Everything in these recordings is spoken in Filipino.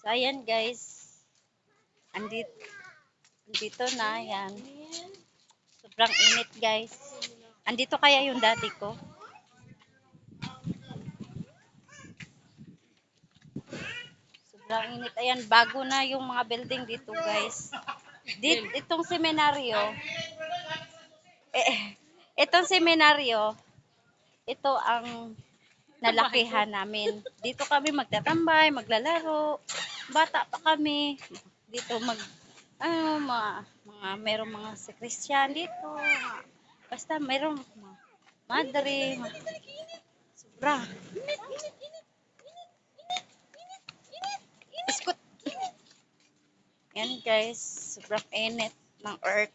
So, ayan guys. Andito na, yan. Sobrang init guys. Andito kaya yung dati ko. Sobrang init. Ayan, bago na yung mga building dito guys. Itong seminaryo. Itong seminaryo, ito ang nalakihan namin. Dito kami magtatambay, maglalaro. Bata pa kami. Dito merong mga Christian dito. Basta merong mga madre. Sobra. Iskut. Yan guys, sobrang init ng earth.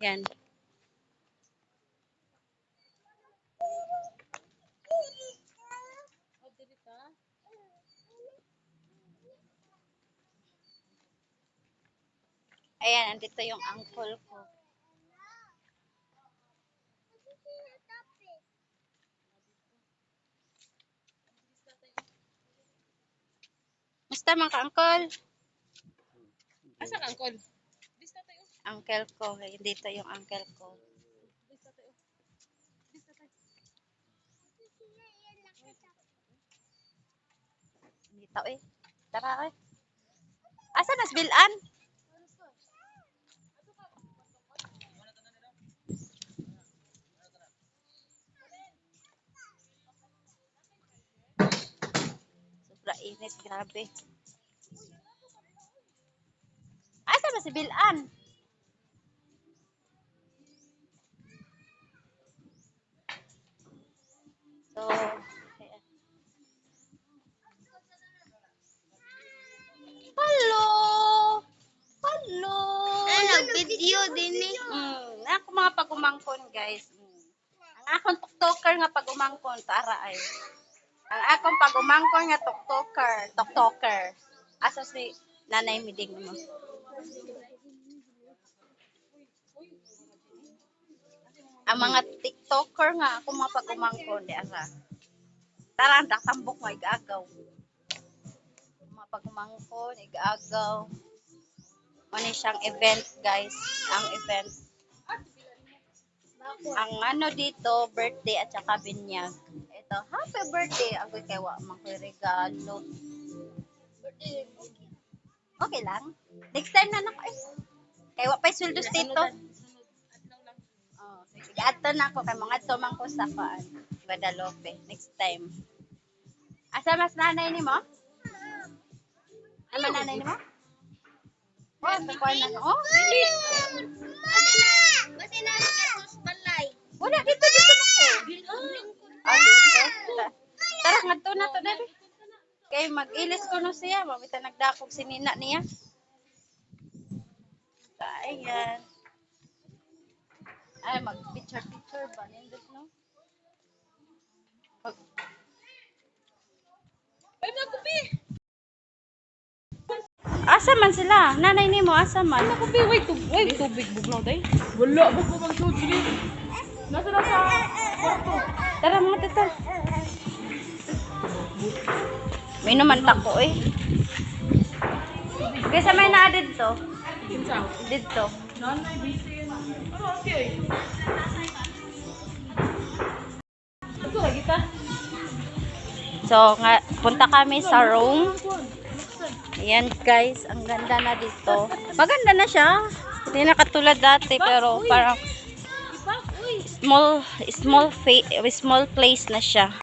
Yan. Ayan, andito yung uncle ko. Musta man ka, uncle? Asan uncle? Uncle ko. Dito yung uncle ko. Dito eh. Tara eh. Asa nas bilan? Sobra init, grabe. Asa ba si bilan? So, ayan. Hello! Hello! Nag-video din eh. Ako mga pagumangkon, guys. Ang akong tuktoker nga pagumangkon, tara ay. Ang akong pagumangkon nga tuktoker. Asa si Nanay Miding mo. Ang mga TikToker nga ako mga pagumangkon, di ara. Tara, tambok nga igagaw. Mga pagumangkon, igagaw. Ano siyang event, guys. Ang event. Ang ano dito, birthday at saka binyag. Ito, happy birthday. Ako kay wa man ko'y regalo. Okay lang. Next time na nako eh. Kay wa pa'y sweldo dito. Oh, sige. Ato na ako kay mga tumang ko sa Guadalupe. Next time. Asa mas nanay ni mo? Ano nanay ni mo? Oh, kakuha na. Oh, dili. Kasi na sa balay. Wala, dito ako. Ah, dito. Tara, ngadto na to dali. Kay mag-ilis ko no siya. Mamita nagdakog si Nina niya. Ayan. Ay, mag-picture ba? Nindot, no? Ay, nakupi. Asa man sila? Nanay ni mo, asa man? Nakupi, wait, tubig bugnaw tayo. Wala, bago mag-tubig. Nasa na sa kwarto. Tara mga tita. May naman tako eh. Kaysa may naa dito. Kinsa? Dito. Nanay, busy. Ano, okay. Ito lagi ta. So, punta kami sa room. Ayan guys, ang ganda na dito. Maganda na siya. Hindi na katulad dati pero parang small place na siya.